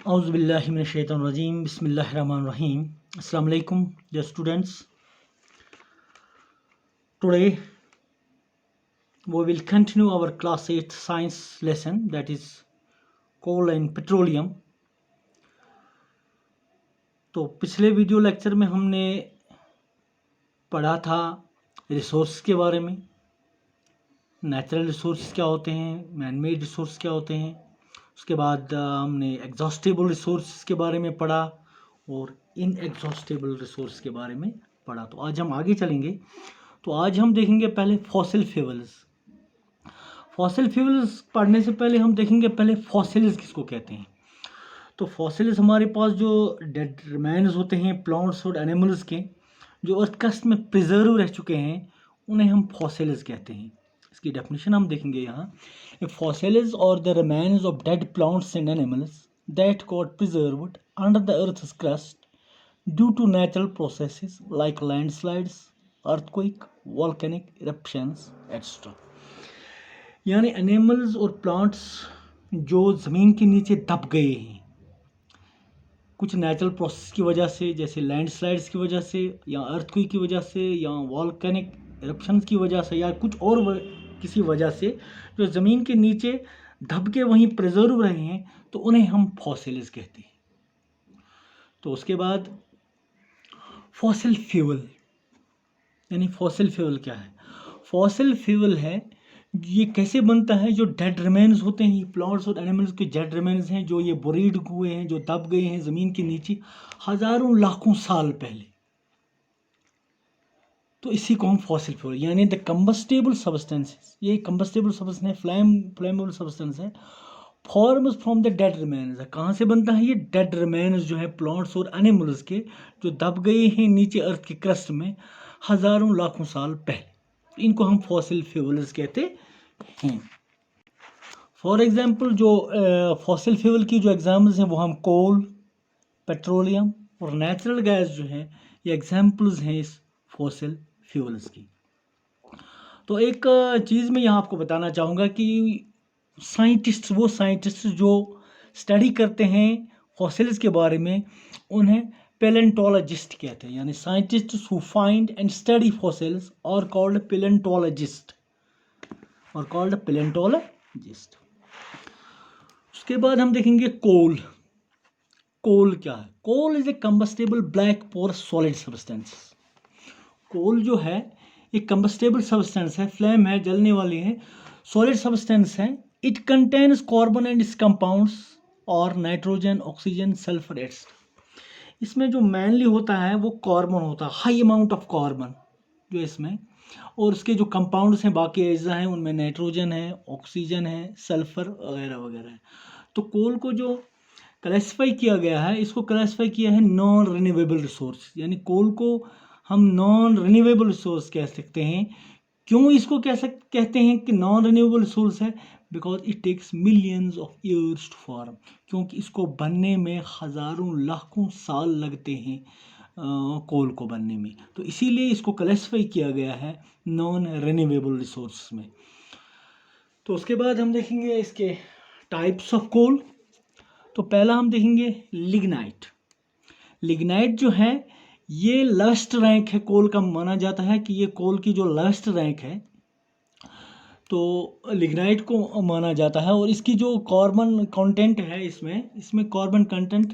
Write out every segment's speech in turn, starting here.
Auzubillahiminash-shaytanir-rajeem. Bismillahir-rahmanir-rahim. Assalamu alaikum, dear students. Today we will continue our class 8 science lesson, that is coal and petroleum. तो पिछले video lecture में हमने पढ़ा था resource के बारे में, नेचुरल रिसोर्स क्या होते हैं, मैन मेड रिसोर्स क्या होते हैं। उसके बाद हमने एग्जॉस्टेबल रिसोर्स के बारे में पढ़ा और इनएग्जॉस्टेबल रिसोर्स के बारे में पढ़ा। तो आज हम आगे चलेंगे। तो आज हम देखेंगे पहले फॉसिल फ्यूल्स। फॉसिल फ्यूल्स पढ़ने से पहले हम देखेंगे पहले फॉसिल्स किसको कहते हैं। तो फॉसिल्स हमारे पास जो डेड रिमेन्स होते हैं प्लांट्स और एनिमल्स के, जो अर्थ क्रस्ट में प्रिजर्व रह चुके हैं, उन्हें हम फॉसिल्स कहते हैं। इसकी डेफिनेशन हम देखेंगे यहाँ। फॉसिल्स और the remains of dead plants and animals that got preserved under the earth's crust due to natural processes like landslides, earthquake, volcanic eruptions etcetera. यानी एनिमल्स और प्लांट्स जो ज़मीन के नीचे दब गए हैं कुछ नेचुरल प्रोसेस की वजह से, जैसे लैंडस्लाइड्स की वजह से या अर्थक्वेक की वजह से या वॉल्केनिक इरप्शंस की वजह से या कुछ और किसी वजह से जो ज़मीन के नीचे दब के वहीं प्रिजर्व रहे हैं, तो उन्हें हम फॉसिल्स कहते हैं। तो उसके बाद फॉसिल फ्यूल, यानी फॉसिल फ्यूल क्या है। फॉसिल फ्यूल है ये कैसे बनता है, जो डेड रिमेन्स होते हैं, प्लांट्स और एनिमल्स के डेड रिमेन्स हैं, जो ये बोरीड हुए हैं, जो दब गए हैं ज़मीन के नीचे हज़ारों लाखों साल पहले, तो इसी को हम फॉसिल फ्यूल यानी द कंबस्टेबल सब्सटेंसेस, ये कंबस्टेबल सब्सटेंस है, फ्लेमेबल सब्सटेंस है, forms from the dead remains है। कहाँ से बनता है ये डेड रिमेन्स जो है प्लांट्स और एनिमल्स के, जो दब गए हैं नीचे अर्थ के क्रस्ट में हज़ारों लाखों साल पहले, इनको हम फॉसिल फ्यूल्स कहते हैं। फॉर एग्जांपल जो फॉसिल फ्यूल की जो एग्जाम्पल्स हैं वो हम कोल, पेट्रोलियम और नेचुरल गैस जो है ये एग्जाम्पल्स हैं इस फॉसिल फ्यूल्स की। तो एक चीज़ मैं यहाँ आपको बताना चाहूँगा कि साइंटिस्ट जो स्टडी करते हैं फॉसिल्स के बारे में, उन्हें पैलेंटोलॉजिस्ट कहते हैं। यानी scientists who find and study fossils are called palaeontologist. उसके बाद हम देखेंगे कोल। कोल क्या है। Coal is a combustible black porous solid substance. Coal जो है एक कंबस्टेबल सब्सटेंस है, फ्लेम है, जलने वाली है, सॉलिड सब्सटेंस है। It contains carbon and it's compounds और नाइट्रोजन, ऑक्सीजन, सल्फर एट्सेट्रा। इसमें जो मेनली होता है वो कार्बन होता है, हाई अमाउंट ऑफ कार्बन जो इसमें, और उसके जो कंपाउंड्स हैं बाकी अज्जा हैं उनमें नाइट्रोजन है, ऑक्सीजन है, सल्फर वगैरह वगैरह है। तो कोल को जो क्लासिफाई किया गया है, इसको क्लासिफाई किया है नॉन रिन्यूएबल रिसोर्स। यानी कोल को हम नॉन रिन्यूएबल रिसोर्स कह सकते हैं। क्यों इसको कहते हैं कि नॉन रिन्यूएबल रिसोर्स है, because it takes millions of years to form, क्योंकि इसको बनने में हज़ारों लाखों साल लगते हैं कोल को बनने में। तो इसीलिए इसको क्लासिफाई किया गया है नॉन रिन्यूएबल रिसोर्स में। तो उसके बाद हम देखेंगे इसके टाइप्स ऑफ कोल। तो पहला हम देखेंगे लिग्नाइट। लिग्नाइट जो है ये लोएस्ट रैंक है कोल का, माना जाता है कि ये कोल की जो लोएस्ट रैंक है, तो लिग्नाइट को माना जाता है। और इसकी जो कार्बन कंटेंट है, इसमें कार्बन कंटेंट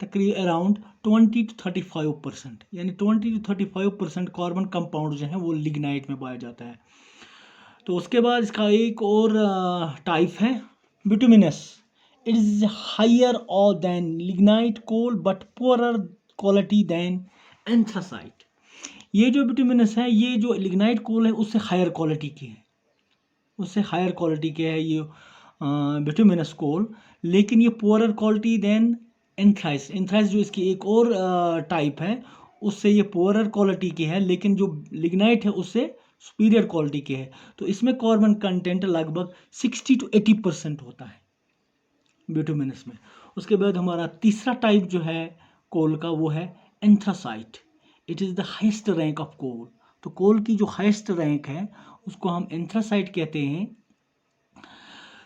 तकरीबन अराउंड 20 to 35%, यानी 20 to 35% कार्बन कंपाउंड जो है वो लिग्नाइट में पाया जाता है। तो उसके बाद इसका एक और टाइप है बिटुमिनस। इट इज़ हायर और than lignite coal but poorer quality than anthracite. ये जो बिटुमिनस है, ये जो लिग्नाइट कोल है उससे हायर क्वालिटी की है, ये बिटुमिनस कोल, लेकिन ये पुअरर क्वालिटी देन एंथ्राइस। एंथ्राइस जो इसकी एक और टाइप है, उससे ये पुअरर क्वालिटी की है, लेकिन जो लिग्नाइट है उससे सुपीरियर क्वालिटी की है। तो इसमें कार्बन कंटेंट लगभग 60 to 80% होता है बिटुमिनस में। उसके बाद हमारा तीसरा टाइप जो है कोल का वो है anthracite. It is the highest rank of coal. तो कोल की जो हाईएस्ट रैंक है उसको हम एंथ्रासाइट कहते हैं।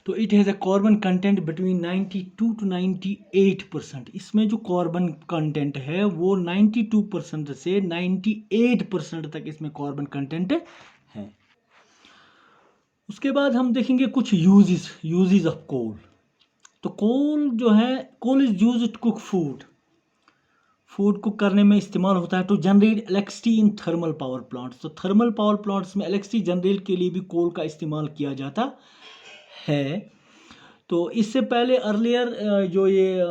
तो it has a carbon content between 92 to 98%। इसमें जो कार्बन कंटेंट है वो 92% से 98% तक इसमें कार्बन कंटेंट है। उसके बाद हम देखेंगे कुछ यूजेस ऑफ कोल। तो कोल जो है, coal is used to cook food cook करने में इस्तेमाल होता है। To generate electricity in thermal power plants, तो थर्मल पावर प्लांट्स में इलेक्ट्रिसिटी जनरेट के लिए भी कोल का इस्तेमाल किया जाता है। तो इससे पहले अर्लियर जो ये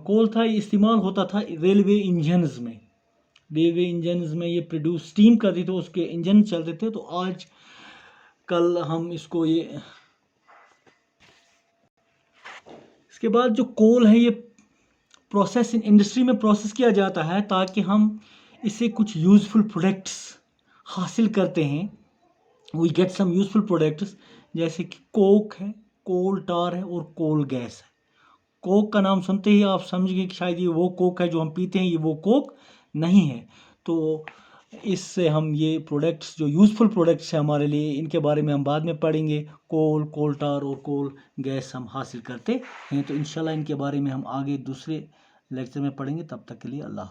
कोल था ये इस्तेमाल होता था रेलवे इंजन्स में। रेलवे इंजन्स में ये प्रोड्यूस स्टीम करती थी, तो उसके इंजन चलते थे। तो आज कल हम इसको ये, इसके बाद जो कोल है ये प्रोसेस इन इंडस्ट्री में प्रोसेस किया जाता है ताकि हम इससे कुछ यूज़फुल प्रोडक्ट्स हासिल करते हैं। We get some useful products, जैसे कि कोक है, कोल टार है और कोल गैस है। कोक का नाम सुनते ही आप समझ गए कि शायद ये वो कोक है जो हम पीते हैं, ये वो कोक नहीं है। तो इससे हम ये प्रोडक्ट्स जो यूज़फुल प्रोडक्ट्स हैं हमारे लिए, इनके बारे में हम बाद में पढ़ेंगे। कोल टार और कोल गैस हम हासिल करते हैं। तो इंशाल्लाह इनके बारे में हम आगे दूसरे लेक्चर में पढ़ेंगे। तब तक के लिए अल्लाह।